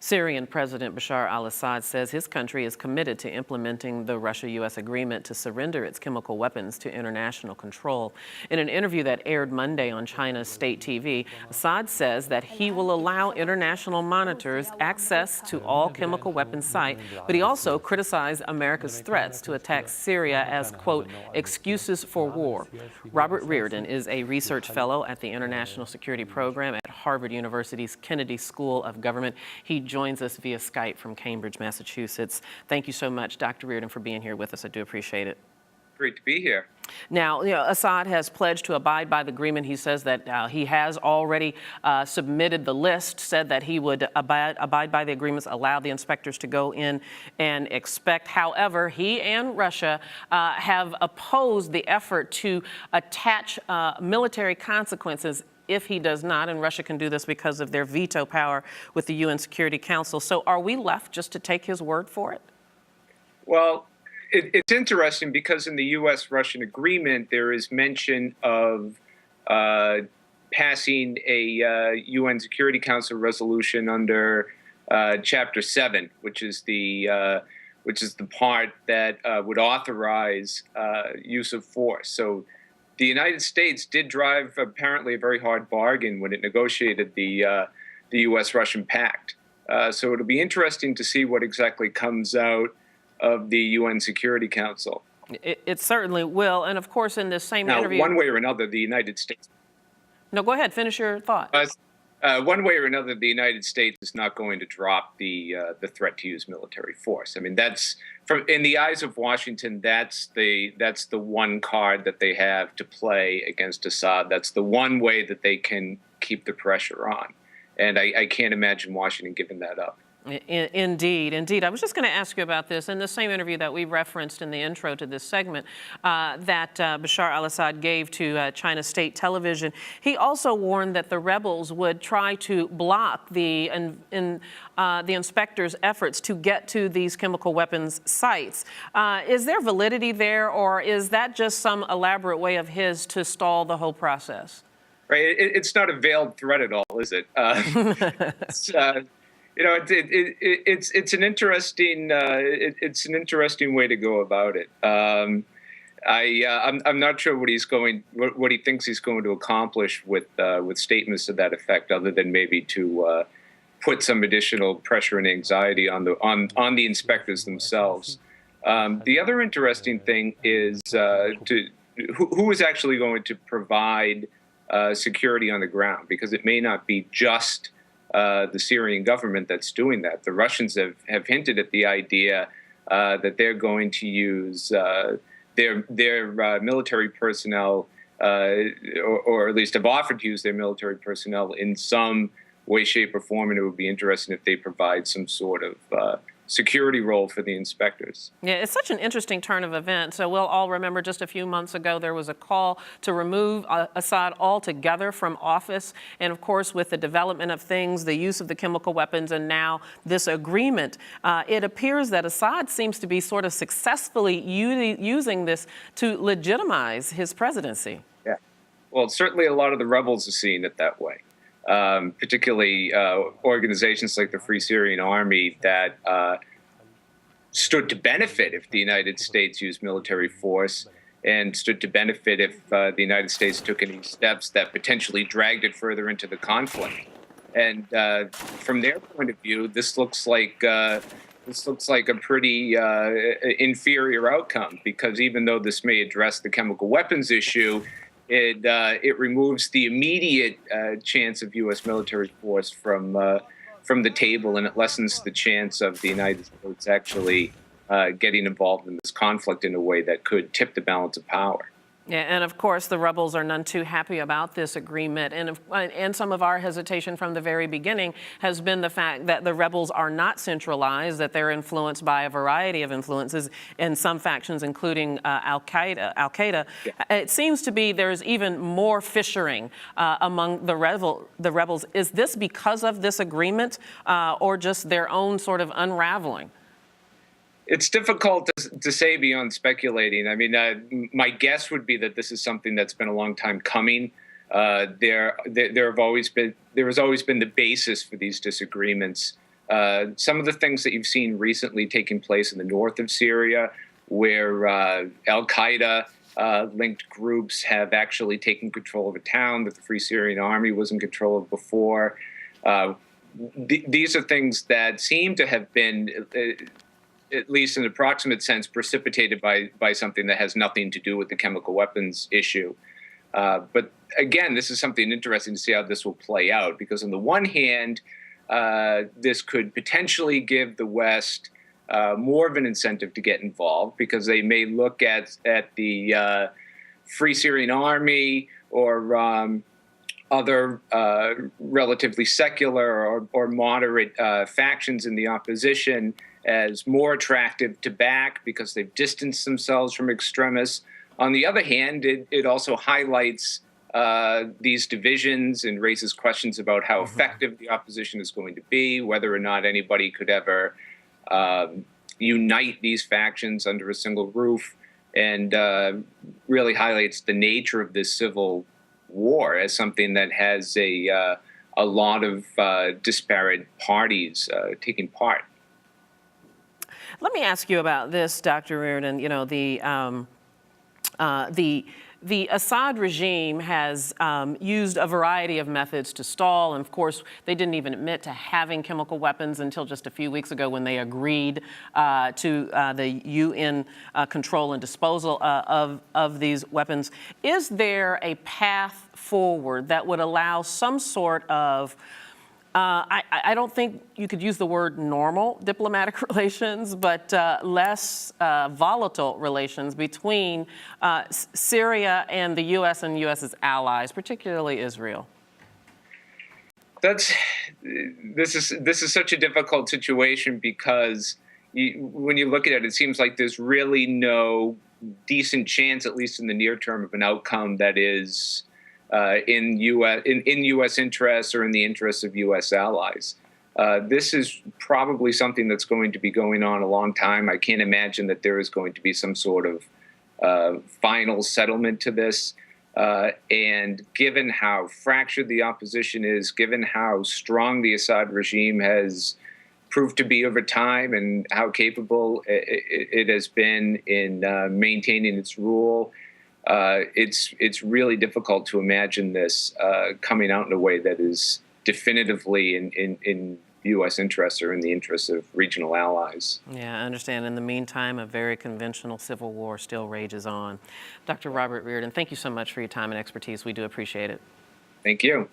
Syrian President Bashar al-Assad says his country is committed to implementing the Russia-U.S. agreement to surrender its chemical weapons to international control. In an interview that aired Monday on China's state TV, Assad says that he will allow international monitors access to all chemical weapons sites, but he also criticized America's threats to attack Syria as, quote, excuses for war. Robert Reardon is a research fellow at the International Security Program at Harvard University's Kennedy School of Government. He joins us via Skype from Cambridge, Massachusetts. Thank you so much, Dr. Reardon, for being here with us. I do appreciate it. Great to be here. Now, Assad has pledged to abide by the agreement. He says that he has already submitted the list, said that he would abide by the agreements, allow the inspectors to go in and inspect. However, he and Russia have opposed the effort to attach military consequences if he does not, and Russia can do this because of their veto power with the UN Security Council. So are we left just to take his word for it? Well, it's interesting because in the U.S.-Russian agreement, there is mention of passing a UN Security Council resolution under Chapter 7, which is the part that would authorize use of force. So the United States did drive apparently a very hard bargain when it negotiated the U.S.-Russian pact. So it'll be interesting to see what exactly comes out of the UN Security Council. It certainly will. And of course, in this same interview, one way or another, the United States. No, go ahead. Finish your thought. One way or another, the United States is not going to drop the threat to use military force. I mean, that's in the eyes of Washington. That's the one card that they have to play against Assad. That's the one way that they can keep the pressure on, and I can't imagine Washington giving that up. Indeed, indeed. I was just going to ask you about this. In the same interview that we referenced in the intro to this segment that Bashar al-Assad gave to China's state television, he also warned that the rebels would try to block the inspectors' efforts to get to these chemical weapons sites. Is there validity there, or is that just some elaborate way of his to stall the whole process? Right. It's not a veiled threat at all, is it? It's an interesting way to go about it. I'm not sure what he thinks he's going to accomplish with statements to that effect, other than maybe to put some additional pressure and anxiety on the inspectors themselves. The other interesting thing is who is actually going to provide security on the ground, because it may not be just the Syrian government that's doing that. The Russians have hinted at the idea that they're going to use their military personnel, or at least have offered to use their military personnel in some way, shape, or form, and it would be interesting if they provide some sort of security role for the inspectors. Yeah, it's such an interesting turn of events. So we'll all remember just a few months ago there was a call to remove Assad altogether from office. And of course, with the development of things, the use of the chemical weapons, and now this agreement, it appears that Assad seems to be sort of successfully using this to legitimize his presidency. Yeah, well, certainly a lot of the rebels are seeing it that way. Particularly organizations like the Free Syrian Army that stood to benefit if the United States used military force, and stood to benefit if the United States took any steps that potentially dragged it further into the conflict. And from their point of view, this looks like a pretty inferior outcome, because even though this may address the chemical weapons issue, it removes the immediate chance of U.S. military force from the table, and it lessens the chance of the United States actually getting involved in this conflict in a way that could tip the balance of power. Yeah, and of course, the rebels are none too happy about this agreement. And some of our hesitation from the very beginning has been the fact that the rebels are not centralized, that they're influenced by a variety of influences in some factions, including Al-Qaeda. Yeah. It seems to be there's even more fissuring among the rebels. Is this because of this agreement or just their own sort of unraveling? It's difficult to say beyond speculating. I mean, my guess would be that this is something that's been a long time coming. There has always been the basis for these disagreements Some of the things that you've seen recently taking place in the north of Syria, where al-Qaeda linked groups have actually taken control of a town that the Free Syrian Army was in control of before. These are things that seem to have been, at least in an approximate sense, precipitated by something that has nothing to do with the chemical weapons issue. But again, this is something interesting to see how this will play out, because on the one hand, this could potentially give the West more of an incentive to get involved, because they may look at the Free Syrian Army or other relatively secular or moderate factions in the opposition as more attractive to back because they've distanced themselves from extremists. On the other hand, it also highlights these divisions and raises questions about how effective the opposition is going to be, whether or not anybody could ever unite these factions under a single roof, and really highlights the nature of this civil war as something that has a lot of disparate parties taking part. Let me ask you about this, Dr. Reardon. You know, the Assad regime has used a variety of methods to stall, and of course, they didn't even admit to having chemical weapons until just a few weeks ago when they agreed to the UN control and disposal of these weapons. Is there a path forward that would allow some sort of I don't think you could use the word normal diplomatic relations, but less volatile relations between Syria and the U.S. and U.S.'s allies, particularly Israel? This is such a difficult situation, because when you look at it, it seems like there's really no decent chance, at least in the near term, of an outcome that is in U.S. interests or in the interests of U.S. allies. This is probably something that's going to be going on a long time. I can't imagine that there is going to be some sort of final settlement to this. And given how fractured the opposition is, given how strong the Assad regime has proved to be over time, and how capable it has been in maintaining its rule, it's really difficult to imagine this coming out in a way that is definitively in U.S. interests or in the interests of regional allies. Yeah, I understand. In the meantime, a very conventional civil war still rages on. Dr. Robert Reardon, thank you so much for your time and expertise. We do appreciate it. Thank you.